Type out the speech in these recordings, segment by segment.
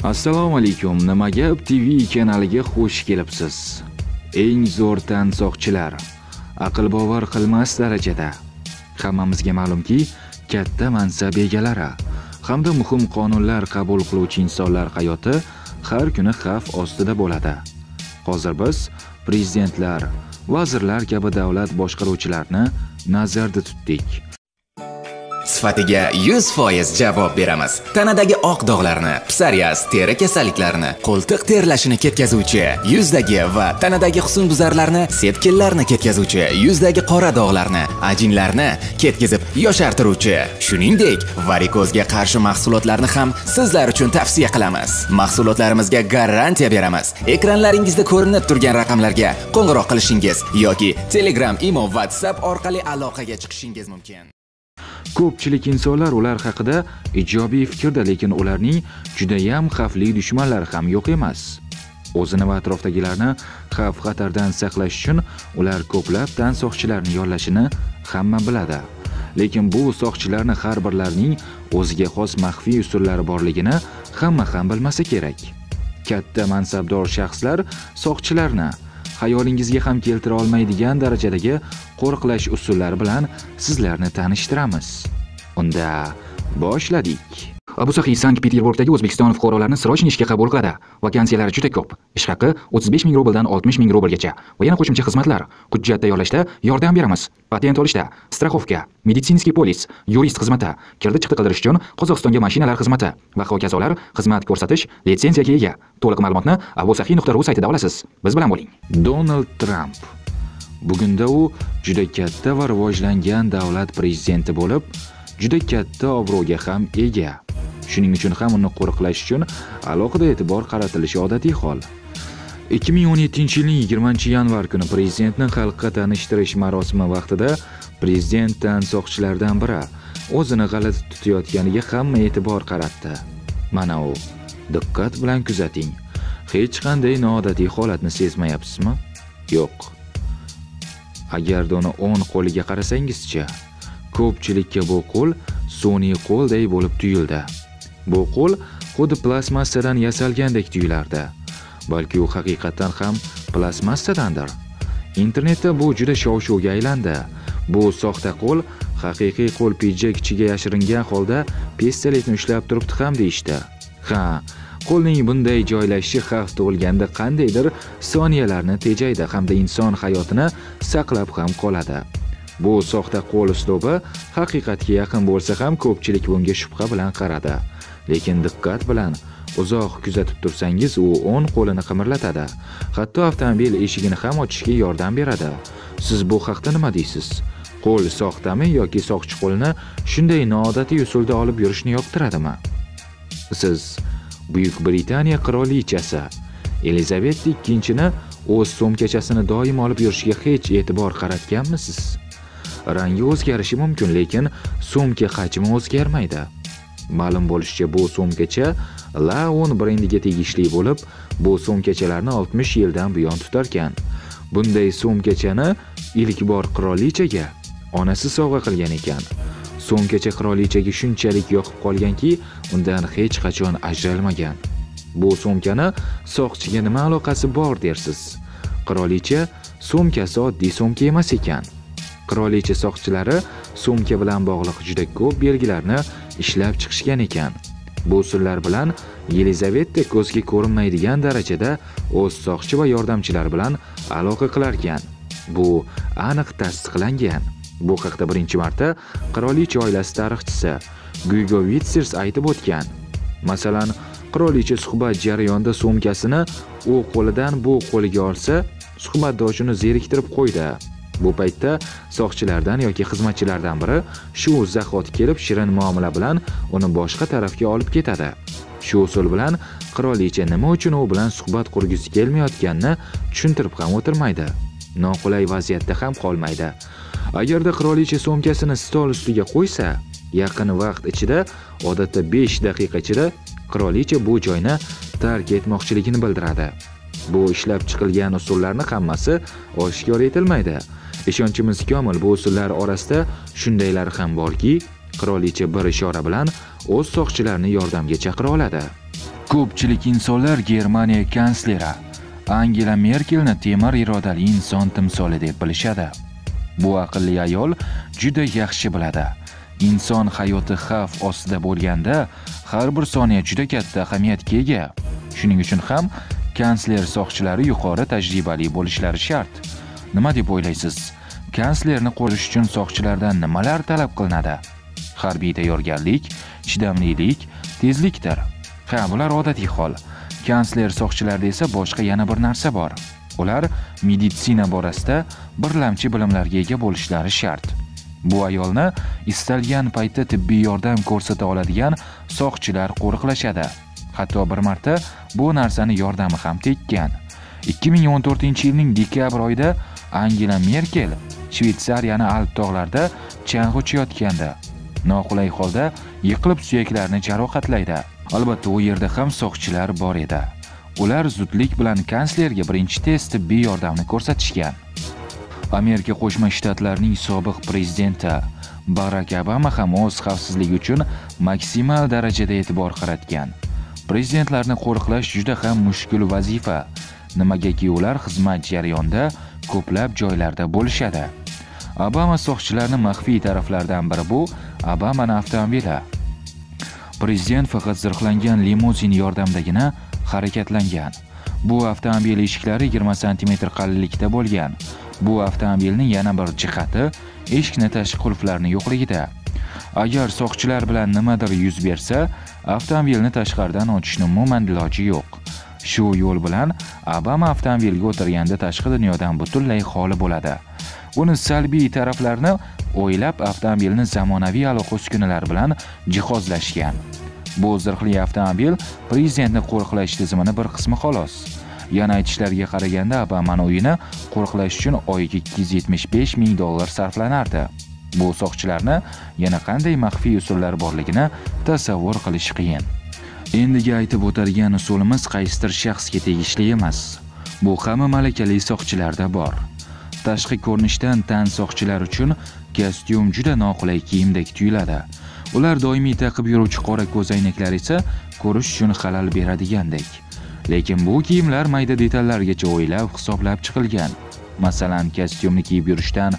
Assalomu alaykum. Nimagap TV kanaliga xush kelibsiz. Eng zo'r tansoqchilar aql bovar qilmas darajada. Hammamizga ma'lumki, katta mansab egalari hamda muhim qonunlar qabul qiluvchi insonlar hayoti har kuni xavf ostida bo'ladi. Hozir biz prezidentlar, vazirlar kabi davlat boshqaruvchilarini nazarda tutdik. Sifatiga 100% javob beramiz. Tanadagi oq dog'larni, psoriaz, teri kasalliklarini, qo'ltiq terlashini ketkazuvchi, yuzdagi va tanadagi husnbuzarlarni, sepkillarni ketkazuvchi, yuzdagi qora dog'larni, ajinlarni ketkazib yoshartiruvchi, shuningdek, varikozga qarshi mahsulotlarni ham sizlar uchun tavsiya qilamiz. Mahsulotlarimizga garantiya beramiz. Ekranlaringizda ko'rinib turgan raqamlarga qo'ng'iroq qilishingiz yoki Telegram, Imo, WhatsApp orqali aloqaga chiqishingiz mumkin. Ko'pchilik insonlar ular haqida ijobiy fikrda, lekin ularning juda ham xavfli dushmanlari ham yo'q emas. O'zini va atrofdagilarni xavf-xatardan saqlash uchun ular ko'plab tansoqchilarni yollashini hamma biladi. Lekin bu soqchilarni har birlarining o'ziga xos maxfiy usullari borligini hamma ham bilmasa kerak. Katta mansabdor shaxslar soqchilarni xayolingizga ham keltira olmaydigan darajadagi qo'riqlash usullari bilan sizlarni tanishtiramiz. Unda boshladik. Abu Saxiy Sankt-Peterburgdagi O'zbekiston fuqarolarini srojniy ishga qabul qiladi. Vakansiyalar juda ko'p. Ish haqi 35 ming rubldan 60 ming rublgacha va yana qo'shimcha xizmatlar. Hujjat tayyorlashda yordam beramiz. Patent olishda, strafovka, meditsinskiy polis, yurist xizmati, kirdi-chiqdi qildirish uchun Qozog'istonga mashinalar xizmati va hokazolar xizmat ko'rsatish litsenziyaga ega. To'liq ma'lumotni abusaxiy.ru saytida olasiz. Biz bilan bo'ling. Donald Tramp bugunda u juda katta va rivojlangan davlat prezidenti bo'lib, juda katta obro'ga ham ega. Shuning uchun ham uni qo'riqlash uchun alohida e'tibor qaratilishi odatiy hol. 2017-yilning 20-yanvar kuni prezidentni xalqqa tanishtirish marosimi vaqtida prezident tansoqchilardan biri o'zini g'alati tutayotganiga hamma e'tibor qaratdi. Mana u. Diqqat bilan kuzating. Hech qanday noodatiy holatni sezmayapsizmi? Yo'q. Agarda uni 10 qo'liga qarasangizcha, ko'pchilikka bu qo'l sun'iy qo'lday bo'lib tuyuldi. Bu qo'l xuddi plastmassadan yasalgandek tuyulardi. Balki u haqiqatan ham plastmassadandir. Internetda bu juda shov-shuvga aylandi. Bu soxta qo'l haqiqiy qo'l pidjak ichiga yashiringan holda pistoletni ushlab turibdi ham deyishdi. Ha, qo'lning bunday joylashishi xavf tug'ilganda qandaydir soniyalarni tejaydi hamda inson hayotini saqlab ham qoladi. Bu soxta qo'l uslubi haqiqatga yaqin bo'lsa ham ko'pchilik bunga shubha bilan qaradi. Lekin diqqat bilan uzoq kuzatib tursangiz, u 10 qo'lini qimirlatadi. Hatto avtomobil eshigini ham ochishga yordam beradi. Siz bu haqda nima deysiz? Qo'l soxtami yoki soqchi qo'lni shunday noodatiy usulda olib yurishni yoqtiradimi? Siz Buyuk Britaniya qirolichasi Elizabet II-ni o'z sumkachasini doim olib yurishiga hech e'tibor qaratganmisiz? Rangi o'zgarishi mumkin, lekin sumka hajmi o'zgarmaydi. Ma'lum bo'lishicha, bu sumkacha Laon brendiga tegishli bo'lib, bu sumkachalarni 60 yildan buyon tutarkan. Bunday sumkachani ilk bor qirolichaga onasi sovg'a qilgan ekan. Sumkacha qirolichaga shunchalik yoqib qolganki, undan hech qachon ajralmagan. Bu sumkani soqchiga nima aloqasi bor dersiz? Qirolicha sumkasi oddiy sumka emas ekan. Qirolicha soqchilari sumka bilan bog'liq juda ko'p belgilarni ishlab chiqishgan ekan. Bu usullar bilan Yelizaveta ko'zga ko'rinmaydigan darajada o'z soqchi va yordamchilari bilan aloqa qilar ekan. Bu aniq tasdiqlangan. Bu haqda birinchi marta qirolicha oilasi tarixchisi Guigo Witzers aytib o'tgan. Masalan, qirolicha suhbat jarayonida sumkasini u qo'lidan bu qo'liga olsa, suhbatdoshini zeriktirib qo'ydi. Bu paytda soqchilardan yoki xizmatchilardan biri shu zahoti kelib shirin muomala bilan uni boshqa tarafga olib ketadi. Shu usul bilan qirolicha nima uchun u bilan suhbat qurgisi kelmayotganini tushuntirib ham o'tirmaydi. Noqulay vaziyatda ham qolmaydi. Agarda qirolicha sumkasini stol ustiga qo'ysa, yaqin vaqt ichida, odatda 5 daqiqa ichida qirolicha bu joyni tark etmoqchiligini bildiradi. Bu ishlab chiqilgan usullarning hammasi oshkor etilmaydi. Ishonchimiz komil, bu usullar orasida shundaylari ham borki, qirolicha bir ishora bilan o'z soqchilarini yordamga chaqira oladi. Ko'pchilik insonlar Germaniya kansleri Angela Merkelni temir irodali inson timsoli deb bilishadi. Bu aqlli ayol juda yaxshi biladi. Inson hayoti xavf ostida bo'lganda har bir soniya juda katta ahamiyatga ega. Shuning uchun ham kansler soqchilari yuqori tajribali bo'lishlari shart. Nima deb o'ylaysiz? Kanslerni qo'rish uchun soqchilardan nimalar talab qilinadi? Harbiy tayyorgarlik, chidamlilik, tezlikdir. Ha, bular odatiy hol. Kansler soqchilarda esa boshqa yana bir narsa bor. Ular meditsina borasida birlamchi bilimlarga ega bo'lishlari shart. Bu ayolni istalgan paytda tibbiy yordam ko'rsata oladigan soqchilar qo'riqlashadi. Hatto bir marta bu narsani yordami ham tekkan. 2014-yilning dekabr oyida Angela Merkel Shvetsariyani Alp tog'larida chang'i uchayotganda noqulay holda yiqilib suyaklarini jarohatlaydi. Albatta, u yerda ham soqchilar bor edi. Ular zudlik bilan kanslerga birinchi tez tibbiy yordamni ko'rsatishgan. Amerika Qo'shma Shtatlarining sobiq prezidenti Barack Obama ham o'z xavfsizligi uchun maksimal darajada e'tibor qaratgan. Prezidentlarni qo'riqlash juda ham mushkul vazifa, nimagaki ular xizmat jarayonida ko'plab joylarda bo'lishadi. Obama soqchilarning maxfiy taraflaridan biri bu Obamaning avtomobili. Prezident faqat zirhlangan limuzin yordamidagina harakatlangan. Bu avtomobil eshiklari 20 sm qalinlikda bo'lgan. Bu avtomobilning yana bir jihati eshikni tashqi qulflarining yo'qligida. Agar soqchilar bilan nimadir yuz bersa, avtomobilni tashqaridan ochishning umuman iloji yo'q. Shu yo'l bilan Obama avtomobilga o'tirganda tashqi dunyodan butunlay xoli bo'ladi. Uni salbiy taraflarini o'ylab avtomobilni zamonaviy aloqa uskunalari bilan jihozlashgan. Bu zirhli avtomobil prezidentni qo'riqlash tizimining bir qismi xolos. Yana aytishlariga qaraganda Obamaning uyini qo'riqlash uchun oyiga $275,000 sarflanardi. Bu soqchilarni yana qanday maxfiy usullar borligini tasavvur qilish qiyin. Endiga aytib o'tadigan usulimiz qaysidir shaxsga tegishli emas. Bu hamma malakali soqchilarda bor. Tashqi ko'rinishdan tan soqchilar uchun kostyum juda noqulay kiyimdek tuyuladi. Ular doimiy taqib yuruvchi qora ko'zoynaklar esa ko'rish uchun xalal beradigandek. Lekin bu kiyimlar mayda detallargacha o'ylab, hisoblab chiqilgan. Masalan, kostyumni kiyib yurishdan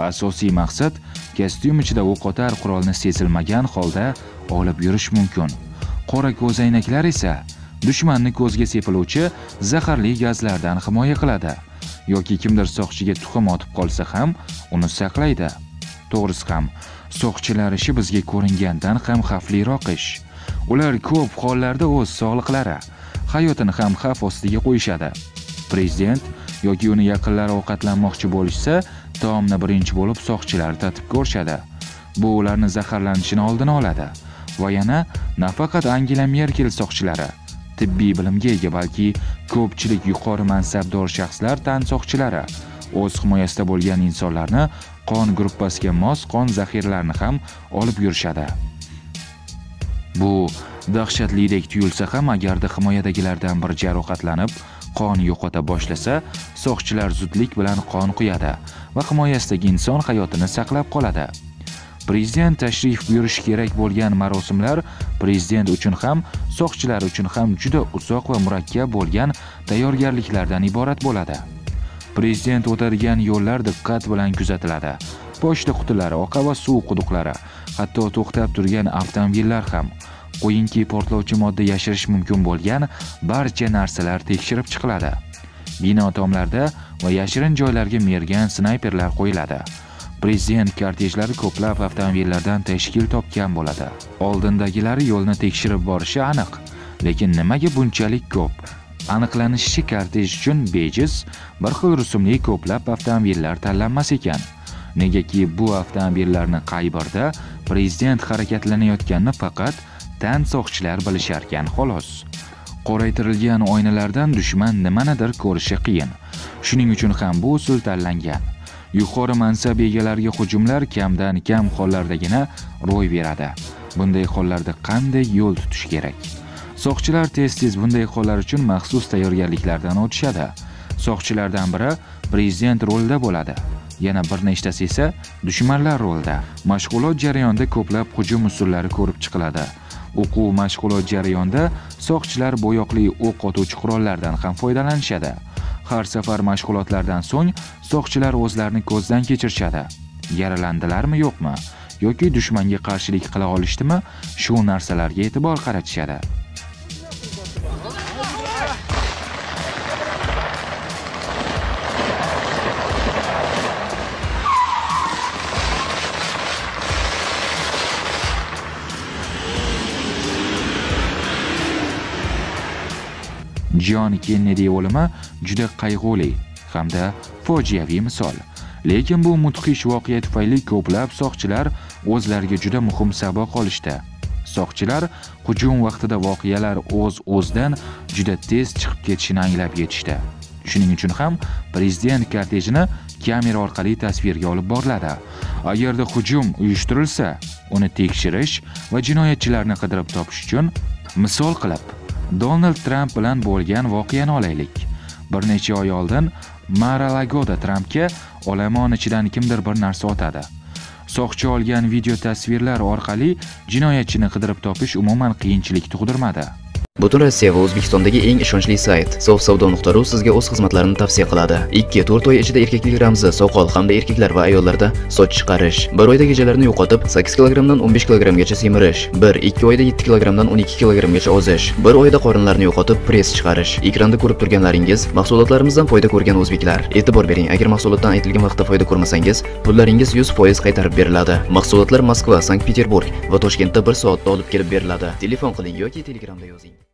asosiy maqsad kostyum ichida o'qotar qurolni sezilmagan holda olib yurish mumkin. Qora ko'zoynaklar esa dushmanni ko'zga sepiluvchi zaharli gazlardan himoya qiladi. Yoki kimdir soqchiga tuxum otib qolsa ham uni saqlaydi. To'g'risi ham soqchilar ishi bizga ko'ringandan ham xavfliroq ish. Ular ko'p hollarda o'z sog'liqlari, hayotini ham xavf ostiga qo'yishadi. Prezident yoki uni yaqinlari ovqatlanmoqchi bo'lishsa, taomni birinchi bo'lib soqchilar tatib ko'rishadi. Bu ularni zaharlanishini oldini oladi. Va yana nafaqat Angela Merkel soqchilari, tibbiy bilimga ega, balki ko'pchilik yuqori mansabdor shaxslar tan soqchilari o'z himoyasida bo'lgan insonlarni qon gruppasiga mos qon zaxiralarini ham olib yurishadi. Bu dahshatlidek tuyulsa ham, agarda himoyadagilardan biri jarohatlanib, qon yo'qota boshlasa, soqchilar zudlik bilan qon quyadi va himoyasidagi inson hayotini saqlab qoladi. Prezident tashrif buyurishi kerak bo'lgan marosimlar prezident uchun ham, soqchilar uchun ham juda uzoq va murakkab bo'lgan tayyorgarliklardan iborat bo'ladi. Prezident o'tadigan yo'llar diqqat bilan kuzatiladi. Pochta qutilari, oqa va suv quduqlari, hatto to'xtab turgan avtomobillar ham, qo'yinki portlovchi modda yashirish mumkin bo'lgan barcha narsalar tekshirib chiqiladi. Bino tomlarida va yashirin joylarga mergan snayperlar qo'yiladi. Prezident kortejlari ko'plab avtomobillardan tashkil topgan bo'ladi. Oldindagilari yo'lni tekshirib borishi aniq, lekin nimaga bunchalik ko'p? Aniqlanishicha, kortej uchun bejiz bir xil rusumli ko'plab avtomobillar tanlanmas ekan. Negaki bu avtomobillarni qay birda prezident harakatlanayotganini faqat tan soqchilar bilishar ekan, xolos. Qoraytirilgan oynalardan dushman nimanidir ko'rishi qiyin. Shuning uchun ham bu usul tanlangan. Yuqori mansab egalariga hujumlar kamdan kam hollardagina ro'y beradi. Bunday hollarda qanday yo'l tutish kerak? Soqchilar tez-tez bunday hollar uchun maxsus tayyorgarliklardan o'tishadi. Soqchilardan biri prezident rolida bo'ladi. Yana bir nechtasi esa dushmanlar rolida. Mashg'ulot jarayonida ko'plab hujum usullari ko'rib chiqiladi. O'quv mashg'ulot jarayonida soqchilar bo'yoqli o'q otuvchi qurollardan ham foydalanishadi. Har safar mashg'ulotlardan so'ng soqchilar o'zlarini ko'zdan kechirishadi. Yaralandilarmi yo'qmi yoki dushmanga qarshilik qila olishdimi, shu narsalarga e'tibor qaratishadi. John Kennedy o'limi juda qayg'uli hamda fojiaviy misol. Lekin bu mudhish voqea tufayli ko'plab soqchilar o'zlariga juda muhim saboq olishdi. Soqchilar hujum vaqtida voqealar o'z-o'zidan juda tez chiqib ketishini anglab yetishdi. Shuning uchun ham prezident kortejini kamera orqali tasvirga olib boriladi. Agarda hujum uyushtirilsa, uni tekshirish va jinoyatchilarni qidirib topish uchun, misol qilib, Donald Trump bilan bo'lgan voqeani olaylik. Bir necha oy oldin Mar-a-Lagoda Trumpga olomon ichidan kimdir bir narsa otadi. Soqchi olgan video tasvirlar orqali jinoyatchini qidirib topish umuman qiyinchilik tug'dirmadi. Butun Rossiya va O'zbekistondagi eng ishonchli sayt sofsavdo.ru sizga o'z xizmatlarini tavsiya qiladi. 2-4 oy ichida erkaklik ramzi, soqol hamda erkaklar va ayollarda soch chiqarish, 1 oyda gajalarni yo'qotib 8 kg-dan 15 kg-gacha semirish, 1-2 oyda 7 kg-dan 12 kg-gacha ozish, 1 oyda qorinlarni yo'qotib press chiqarish. Ekranda ko'rib turganlaringiz mahsulotlarimizdan foyda ko'rgan o'zbeklar. E'tibor bering, agar mahsulotdan aytilgan vaqtda foyda ko'rmasangiz, pullaringiz 100% qaytarib beriladi. Mahsulotlar Moskva, Sankt-Peterburg va Toshkentda 1 soatda olib kelib beriladi. Telefon qiling yoki Telegramda yozing.